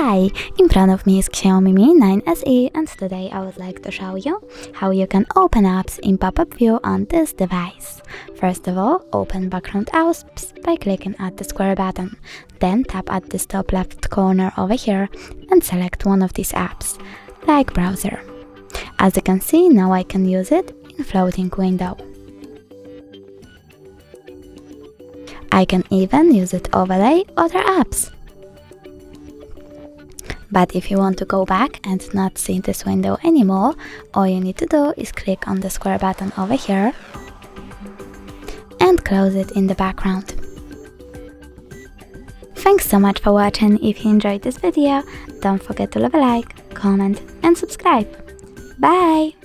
Hi, in front of me is XIAOMI Mi 9 SE, and today I would like to show you how you can open apps in pop-up view on this device. First of all, open background apps by clicking at the square button. Then tap at the top left corner over here and select one of these apps, like browser. As you can see, now I can use it in floating window. I can even use it to overlay other apps. But if you want to go back and not see this window anymore, all you need to do is click on the square button over here and close it in the background. Thanks so much for watching. If you enjoyed this video, don't forget to leave a like, comment and subscribe. Bye!